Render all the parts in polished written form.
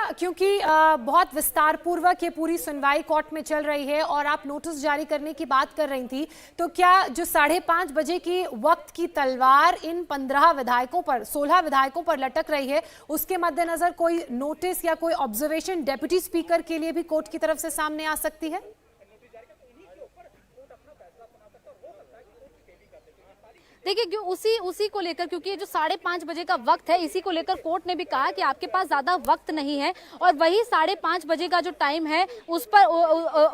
क्योंकि बहुत विस्तार पूर्वक ये पूरी सुनवाई कोर्ट में चल रही है और आप नोटिस जारी करने की बात कर रही थी, तो क्या जो 5:30 बजे की वक्त की तलवार इन 15 विधायकों पर, 16 विधायकों पर लटक रही है, उसके मद्देनजर कोई नोटिस या कोई ऑब्जर्वेशन डेप्यूटी स्पीकर के लिए भी कोर्ट की तरफ से सामने आ सकती है? देखिए उसी को लेकर, क्योंकि ये जो 5:30 बजे का वक्त है, इसी को लेकर कोर्ट ने भी कहा कि आपके पास ज्यादा वक्त नहीं है और वही 5:30 बजे का जो टाइम है उस पर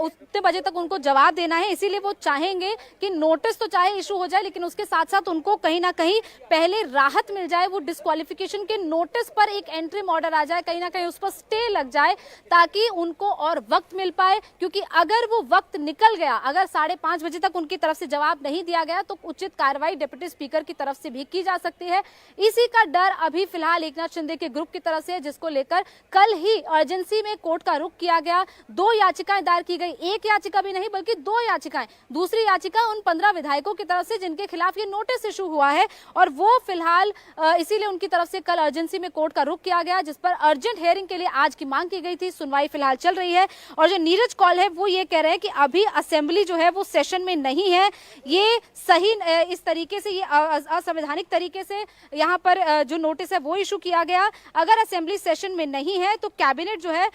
उतने बजे तक उनको जवाब देना है। इसीलिए वो चाहेंगे कि नोटिस तो चाहे इशू हो जाए, लेकिन उसके साथ साथ उनको कहीं ना कहीं पहले राहत मिल जाए, वो डिस्क्वालिफिकेशन के नोटिस पर एक एंट्री ऑर्डर आ जाए, कहीं ना कहीं उस पर स्टे लग जाए, ताकि उनको और वक्त मिल पाए। क्योंकि अगर वो वक्त निकल गया, अगर 5:30 बजे तक उनकी तरफ से जवाब नहीं दिया गया, तो उचित कार्रवाई डिप्टी स्पीकर की तरफ से भी की जा सकती है। इसी का डर अभी फिलहाल एकनाथ शिंदे के ग्रुप की तरफ से है, जिसको लेकर कल ही अर्जेंसी में कोर्ट का रुख किया गया। 2 याचिकाएं दायर की गई, एक याचिका भी नहीं बल्कि 2 याचिकाएं। दूसरी याचिका उन 15 विधायकों की तरफ से जिनके खिलाफ ये नोटिस इशू हुआ है, और वो फिलहाल इसीलिए उनकी तरफ से कल अर्जेंसी में कोर्ट का रुख किया गया, जिस पर अर्जेंट हियरिंग के लिए आज की मांग की गई थी। सुनवाई फिलहाल चल रही है और जो नीरज कौल है वो ये कह रहे हैं कि अभी असेंबली जो है वो सेशन में नहीं है, ये सही इस तरीके से, ये असंवैधानिक तरीके से यहाँ पर जो नोटिस है वो इशू किया गया। अगर असेंबली सेशन में नहीं है तो कैबिनेट जो है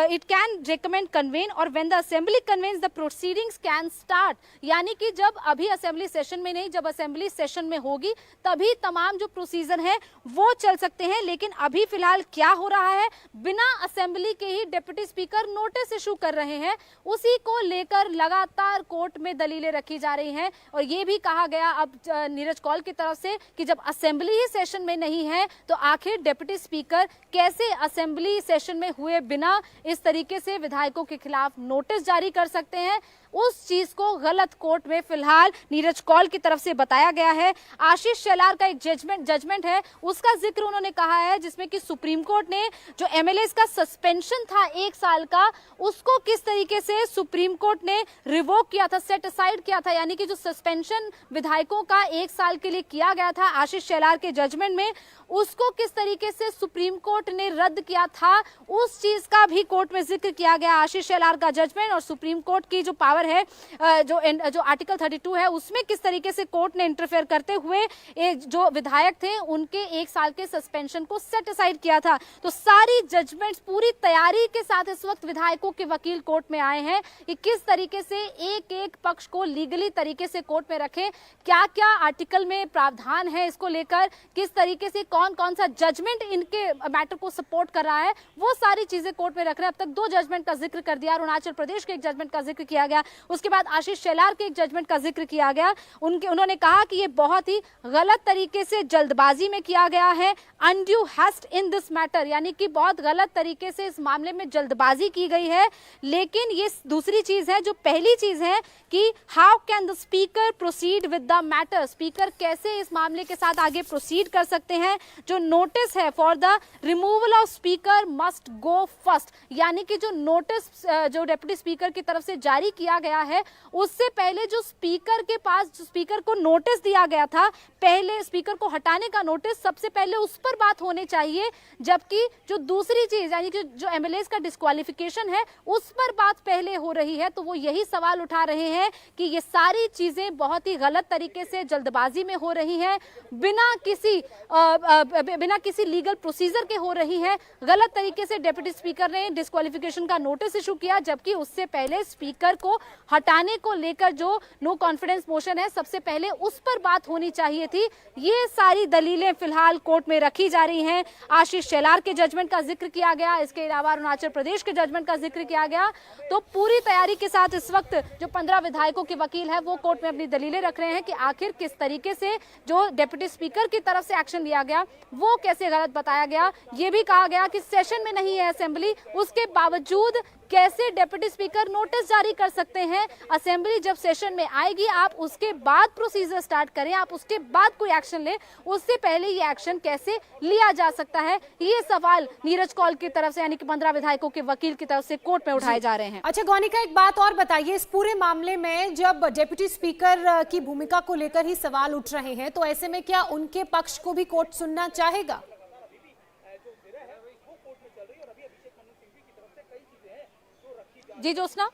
इट कैन रिकमेंड कन्वेन, और when the assembly convenes the proceedings can start. यानी कि जब अभी असेंबली सेशन में नहीं, जब असेंबली सेशन में होगी तभी तमाम जो प्रोसीजर है वो चल सकते हैं। लेकिन अभी फिलहाल क्या हो रहा है, बिना असेंबली के ही डिप्टी स्पीकर नोटिस इशू कर रहे हैं, उसी को लेकर लगातार कोर्ट में दलीलें रखी जा रही हैं। और ये भी कहा गया अब नीरज कौल की तरफ से कि जब असेंबली ही सेशन में नहीं है तो आखिर डिप्टी स्पीकर कैसे असेंबली सेशन में हुए बिना इस तरीके से विधायकों के खिलाफ नोटिस जारी कर सकते हैं। उस चीज को गलत कोर्ट में फिलहाल नीरज कौल की तरफ से बताया गया है। आशीष शेलार का एक जजमेंट है, उसका जिक्र उन्होंने कहा है, जिसमें कि सुप्रीम कोर्ट ने जो एमएलएस का सस्पेंशन था 1 साल का, उसको किस तरीके से सुप्रीम कोर्ट ने रिवोक किया था, सेट असाइड किया था। यानी कि जो सस्पेंशन विधायकों का 1 साल के लिए किया गया था आशीष शेलार के जजमेंट में, उसको किस तरीके से सुप्रीम कोर्ट ने रद्द किया था, उस चीज का भी कोर्ट में जिक्र किया गया। आशीष शेलार का जजमेंट और सुप्रीम कोर्ट की जो पावर है, जो आर्टिकल 32 है, उसमें किस तरीके से कोर्ट ने इंटरफेयर करते हुए एक जो विधायक थे उनके 1 साल के सस्पेंशन को सेट असाइड किया था। तो सारी जजमेंट्स पूरी तैयारी के साथ इस वक्त विधायकों के वकील कोर्ट में आए हैं कि किस तरीके से एक एक पक्ष को लीगली तरीके से कोर्ट में रखें, क्या क्या आर्टिकल में प्रावधान है इसको लेकर, किस तरीके से कौन कौन सा जजमेंट इनके मैटर को सपोर्ट कर रहा है, वो सारी चीजें कोर्ट में रख रहे हैं। अब तक 2 जजमेंट का जिक्र कर दिया, अरुणाचल प्रदेश के एक जजमेंट का जिक्र किया गया, उसके बाद आशीष शेलार के एक जजमेंट का जिक्र किया गया। उन्होंने कहा कि ये बहुत ही गलत तरीके से जल्दबाजी में किया गया है, undue heist in this matter, यानी कि बहुत गलत तरीके से इस मामले में जल्दबाजी की गई है। लेकिन ये दूसरी चीज है, जो पहली चीज है कि how can the speaker proceed with the matter, speaker कैसे इस मामले के साथ आगे प्रोसीड कर सकते हैं। जो नोटिस है for the removal of speaker must go first, यानी कि जो नोटिस जो डिप्टी स्पीकर की तरफ से जारी किया गया है, उससे पहले जो स्पीकर के पास, जो स्पीकर को नोटिस दिया गया था, पहले स्पीकर को हटाने का नोटिस, सबसे पहले उस पर बात होनी चाहिए। जबकि जो दूसरी चीज यानी कि जो एमएलएस का डिस्क्वालिफिकेशन है उस पर बात पहले हो रही है। तो वो यही सवाल उठा रहे हैं कि ये सारी चीजें बहुत ही गलत तरीके से जल्दबाजी में हो रही हैं, बिना किसी लीगल प्रोसीजर के हो रही है। गलत तरीके से डिप्टी स्पीकर ने डिस्क्वालिफिकेशन का नोटिस इशू किया, जबकि उससे पहले स्पीकर को हटाने को लेकर जो नो कॉन्फिडेंस मोशन है, सबसे पहले उस पर बात होनी चाहिए थी। ये सारी दलीलें फिलहाल कोर्ट में रखी जा रही हैं। आशीष शेलार के जजमेंट का जिक्र किया गया, इसके अलावा अरुणाचल प्रदेश के जजमेंट का जिक्र किया गया। तो पूरी तैयारी के साथ इस वक्त जो 15 विधायकों के वकील है वो कोर्ट में अपनी दलीलें रख रहे हैं कि आखिर किस तरीके से जो डिप्टी स्पीकर की तरफ से एक्शन लिया गया वो कैसे गलत बताया गया। ये भी कहा गया कि सेशन में नहीं है असेंबली, उसके बावजूद कैसे डिप्टी स्पीकर नोटिस जारी कर सकते हैं। असेंबली जब सेशन में आएगी, आप उसके बाद प्रोसीजर स्टार्ट करें, आप उसके बाद कोई एक्शन लें, उससे पहले ये एक्शन कैसे लिया जा सकता है। ये सवाल नीरज कौल की तरफ से यानी कि 15 विधायकों के वकील की तरफ से कोर्ट में उठाए जा रहे हैं। अच्छा गौनिका, एक बात और बताइए, इस पूरे मामले में जब डिप्टी स्पीकर की भूमिका को लेकर ही सवाल उठ रहे हैं, तो ऐसे में क्या उनके पक्ष को भी कोर्ट सुनना चाहेगा? जी ज्योत्सना।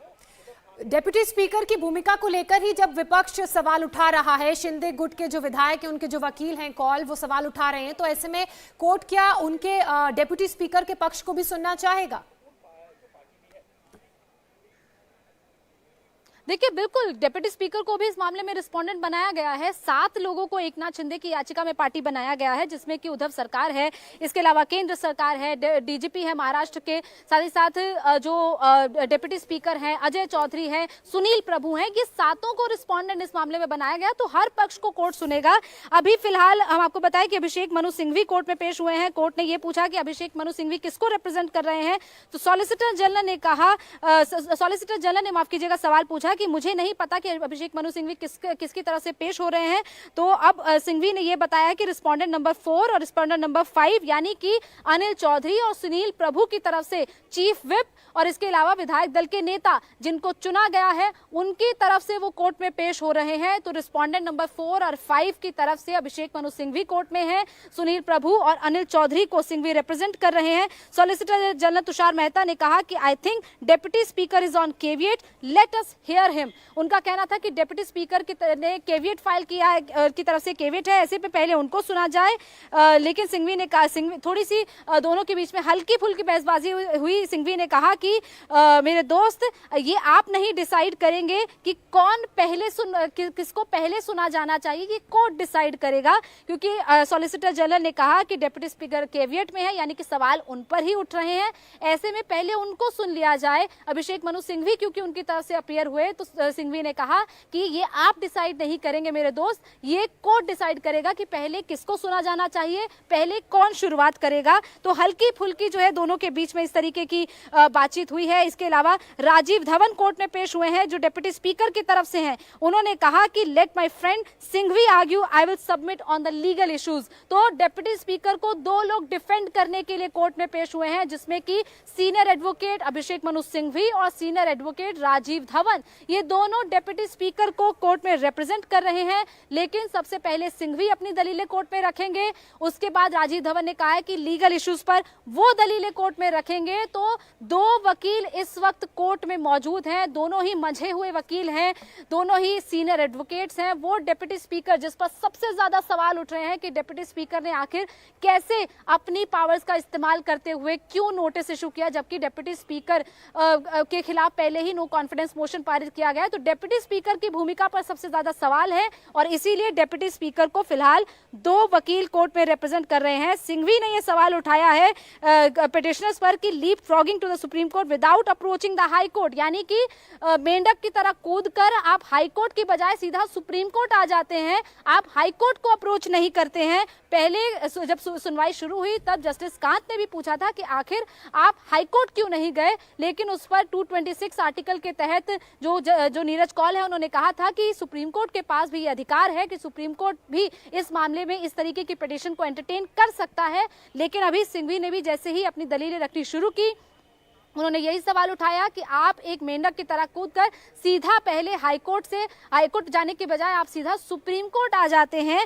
डेप्यूटी स्पीकर की भूमिका को लेकर ही जब विपक्ष सवाल उठा रहा है, शिंदे गुट के जो विधायक हैं, उनके जो वकील हैं कॉल, वो सवाल उठा रहे हैं, तो ऐसे में कोर्ट क्या उनके डेप्यूटी स्पीकर के पक्ष को भी सुनना चाहेगा? देखिए बिल्कुल डिप्टी स्पीकर को भी इस मामले में रिस्पोंडेंट बनाया गया है। 7 लोगों को एकनाथ शिंदे की याचिका में पार्टी बनाया गया है, जिसमें कि उद्धव सरकार है, इसके अलावा केंद्र सरकार है, डीजीपी है महाराष्ट्र के, साथ ही साथ जो डिप्टी स्पीकर हैं अजय चौधरी हैं, सुनील प्रभु हैं, ये 7 को रिस्पोंडेंट इस मामले में बनाया गया। तो हर पक्ष को कोर्ट सुनेगा। अभी फिलहाल हम आपको बताएं कि अभिषेक मनु सिंघवी कोर्ट में पेश हुए हैं। कोर्ट ने यह पूछा कि अभिषेक मनु सिंघवी किसको रिप्रेजेंट कर रहे हैं, तो सॉलिसिटर जनरल ने कहा, सॉलिसिटर जनरल ने माफ कीजिएगा सवाल पूछा कि मुझे नहीं पता कि अभिषेक मनु सिंघवी किसकी तरफ से पेश हो रहे हैं। तो अब सिंघवी ने यह बताया कि रिस्पोंडेंट नंबर 4 और रिस्पोंडेंट नंबर 5 यानी कि अनिल चौधरी और सुनील प्रभु की तरफ से चीफ विप और इसके अलावा विधायक दल के नेता जिनको चुना गया है उनकी तरफ से वो कोर्ट में पेश हो रहे हैं। तो रिस्पोंडेंट नंबर 4 और 5 की तरफ से अभिषेक मनु सिंघवी कोर्ट में है, सुनील प्रभु और अनिल चौधरी को सिंघवी रिप्रेजेंट कर रहे हैं। सॉलिसिटर जनरल तुषार मेहता ने कहा कि I think deputy speaker is on caveat, let us hear him. उनका कहना था कि डेप्यूटी स्पीकर ने केविएट फाइल किया है, की तरफ से केविएट है, ऐसे पे पहले उनको सुना जाए। लेकिन सिंघवी ने कहा, थोड़ी सी दोनों के बीच में हल्की फुल्की बहसबाजी हुई। सिंघवी ने कहा कि मेरे दोस्त ये आप नहीं डिसाइड करेंगे कि कौन पहले किसको पहले सुना जाना चाहिए, ये कोर्ट डिसाइड करेगा, क्योंकि सॉलिसिटर जनरल ने कहा कि डेप्यूटी स्पीकर केविएट में है, यानी कि सवाल उन पर ही उठ रहे हैं, ऐसे में पहले उनको सुन लिया जाए। अभिषेक मनु सिंघवी क्योंकि उनकी तरफ से अपीयर हुए, तो सिंघवी ने कहा कि ये आप डिसाइड नहीं करेंगे मेरे दोस्त, ये कोर्ट डिसाइड करेगा कि पहले किसको सुना जाना चाहिए, पहले कौन शुरुआत करेगा। तो हल्की फुल्की जो है दोनों के बीच में इस तरीके की बातचीत हुई है। इसके अलावा राजीव धवन कोर्ट में पेश हुए हैं, जो डिप्टी स्पीकर की तरफ से हैं। उन्होंने कहा कि let my friend Singhvi argue, I will submit on the legal issues. तो डिप्टी स्पीकर को 2 लोग डिफेंड करने के लिए कोर्ट में पेश हुए हैं, जिसमें कि सीनियर एडवोकेट अभिषेक मनु सिंघवी और सीनियर एडवोकेट राजीव धवन, ये दोनों डिप्टी स्पीकर को कोर्ट में रिप्रेजेंट कर रहे हैं। लेकिन सबसे पहले सिंघवी अपनी दलीलें कोर्ट में रखेंगे, उसके बाद राजीव धवन ने कहा है कि लीगल इश्यूज पर वो दलीलें कोर्ट में रखेंगे। तो 2 वकील इस वक्त कोर्ट में मौजूद हैं, दोनों ही मंझे हुए वकील हैं, दोनों ही सीनियर एडवोकेट्स हैं। वो डिप्टी स्पीकर जिस पर सबसे ज्यादा सवाल उठ रहे हैं कि डिप्टी स्पीकर ने आखिर कैसे अपनी पावर्स का इस्तेमाल करते हुए क्यों नोटिस इशू किया, जबकि डिप्टी स्पीकर के खिलाफ पहले ही नो कॉन्फिडेंस मोशन पारित किया गया है। तो डिप्टी स्पीकर की भूमिका पर सबसे ज्यादा सवाल है और इसीलिए डिप्टी स्पीकर को फिलहाल 2 वकील कोर्ट में रिप्रेजेंट कर रहे हैं। सिंघवी ने यह सवाल उठाया है पिटिशनर्स पर कि leap frogging to the supreme court without approaching the high court, यानी कि मेंढक की तरह कूदकर आप हाई कोर्ट की बजाय सीधा सुप्रीम कोर्ट आ जाते हैं, आप हाई कोर्ट को अप्रोच नहीं करते हैं। पहले जब सुनवाई शुरू हुई तब जस्टिस कांत ने भी पूछा था कि आखिर आप हाई कोर्ट क्यों नहीं गए, लेकिन उस पर 226 आर्टिकल के तहत जो नीरज कौल है उन्होंने कहा था कि सुप्रीम कोर्ट के पास भी ये अधिकार है कि सुप्रीम कोर्ट भी इस मामले में इस तरीके की पिटीशन को एंटरटेन कर सकता है। लेकिन अभी सिंघवी ने भी जैसे ही अपनी दलीलें रखनी शुरू की, उन्होंने यही सवाल उठाया कि आप एक मेंढक की तरह कूदकर सीधा पहले हाईकोर्ट जाने के बजाय आप सीधा सुप्रीम कोर्ट आ जाते हैं।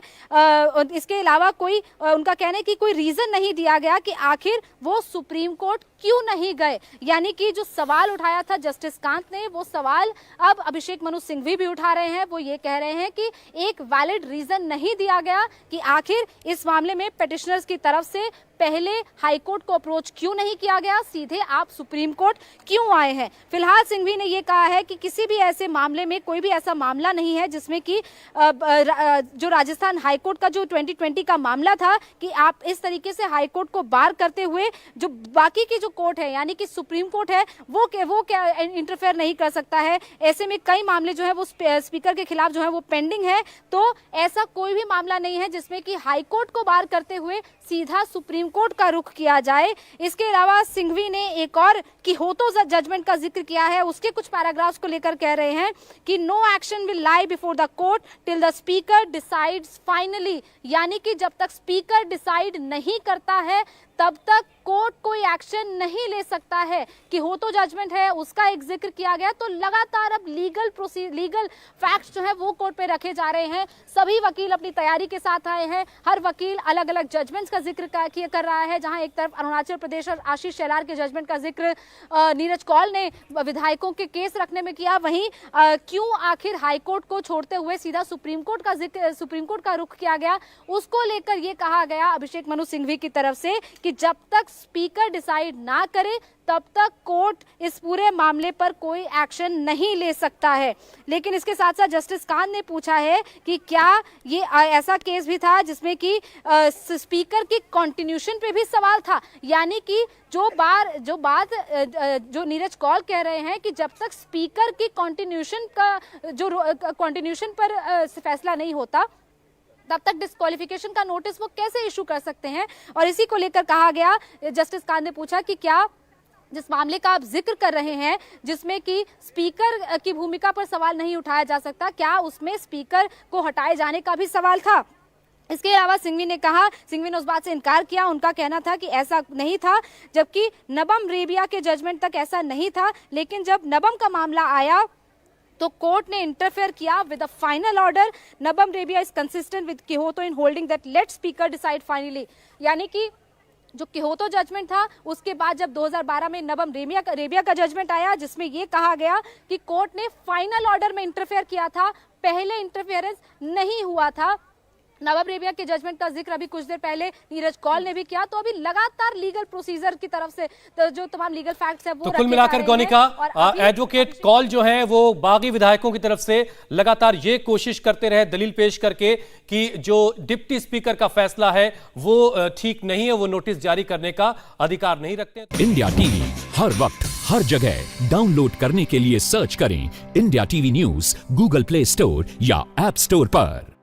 इसके अलावा कोई उनका कहने की कोई रीजन नहीं दिया गया कि आखिर वो सुप्रीम कोर्ट क्यों नहीं गए, यानी कि जो सवाल उठाया था जस्टिस कांत ने, वो सवाल अब अभिषेक मनु सिंघवी भी उठा रहे हैं। वो ये कह रहे हैं कि एक वैलिड रीजन नहीं दिया गया कि आखिर इस मामले में पिटिशनर्स की तरफ से पहले हाईकोर्ट को अप्रोच क्यों नहीं किया गया, सीधे आप सुप्रीम कोर्ट क्यों आए हैं। फिलहाल सिंघवी ने यह कहा है कि किसी भी ऐसे मामले में कोई भी ऐसा मामला नहीं है जिसमें कि जो राजस्थान हाईकोर्ट का जो 2020 का मामला था कि आप इस तरीके से हाईकोर्ट को बार करते हुए जो बाकी की जो कोर्ट है यानी कि सुप्रीम कोर्ट है वो क्या इंटरफेयर नहीं कर सकता है। ऐसे में कई मामले जो है वो स्पीकर के खिलाफ जो है वो पेंडिंग है। तो ऐसा कोई भी मामला नहीं है जिसमें कि हाईकोर्ट को बार करते हुए सीधा सुप्रीम कोर्ट का रुख किया जाए। इसके अलावा सिंघवी ने एक और कि होतो जजमेंट का जिक्र किया है, उसके कुछ पैराग्राफ्स को लेकर कह रहे हैं कि no action will lie before the court till the speaker decides finally, यानी कि जब तक स्पीकर डिसाइड नहीं करता है तब तक कोर्ट कोई एक्शन नहीं ले सकता है। कि हो तो जजमेंट है उसका एक जिक्र किया गया। तो लगातार अब लीगल फैक्ट्स जो है वो कोर्ट पे रखे जा रहे हैं। सभी वकील अपनी तैयारी के साथ आए हैं, हर वकील अलग अलग जजमेंट्स का जिक्र कर रहा है, जहां एक तरफ अरुणाचल प्रदेश और आशीष शेलार के जजमेंट का जिक्र नीरज कौल ने विधायकों के केस रखने में किया, वहीं क्यों आखिर हाईकोर्ट को छोड़ते हुए सीधा सुप्रीम कोर्ट का रुख किया गया, उसको लेकर यह कहा गया अभिषेक मनु सिंघवी की तरफ से कि जब तक स्पीकर डिसाइड ना करे तब तक कोर्ट इस पूरे मामले पर कोई एक्शन नहीं ले सकता है। लेकिन इसके साथ साथ जस्टिस कान ने पूछा है कि क्या ये ऐसा केस भी था जिसमें कि स्पीकर की कंटिन्यूशन पे भी सवाल था, यानी कि जो नीरज कौल कह रहे हैं कि जब तक स्पीकर की कंटिन्यूशन पर फैसला नहीं होता तब तक डिस्क्वालिफिकेशन का नोटिस वो कैसे इशू कर सकते हैं। और इसी को लेकर कहा गया, जस्टिस कान ने पूछा कि क्या जिस मामले का आप जिक्र कर रहे हैं जिसमें कि स्पीकर की भूमिका पर सवाल नहीं उठाया जा सकता, क्या उसमें स्पीकर को हटाए जाने का भी सवाल था। इसके अलावा सिंघवी ने उस बात से इनकार किया। उनका कहना था कि ऐसा नहीं था, जबकि नबम रेबिया के जजमेंट तक ऐसा नहीं था, लेकिन जब नबम का मामला आया तो कोर्ट ने इंटरफेयर किया with a final order. Nabam Rebia is consistent with Kihoto in holding that let speaker decide finally, यानी कि जो किहोतो जजमेंट था उसके बाद जब 2012 में नबम रेबिया का जजमेंट आया जिसमें यह कहा गया कि कोर्ट ने फाइनल ऑर्डर में इंटरफेयर किया था, पहले इंटरफेरेंस नहीं हुआ था। नबम रेबिया के जजमेंट का जिक्र अभी कुछ देर पहले नीरज कौल ने भी किया। तो अभी लगातार लीगल प्रोसीजर की तरफ से तो जो तमाम लीगल फैक्ट्स है वो तो कुल मिलाकर गौनिका एडवोकेट कौल जो है वो बागी विधायकों की तरफ से लगातार ये कोशिश करते रहे दलील पेश करके कि जो डिप्टी स्पीकर का फैसला है वो ठीक नहीं है, वो नोटिस जारी करने का अधिकार नहीं रखते। इंडिया टीवी हर वक्त हर जगह डाउनलोड करने के लिए सर्च करें India TV news Google play store या ऐप स्टोर पर।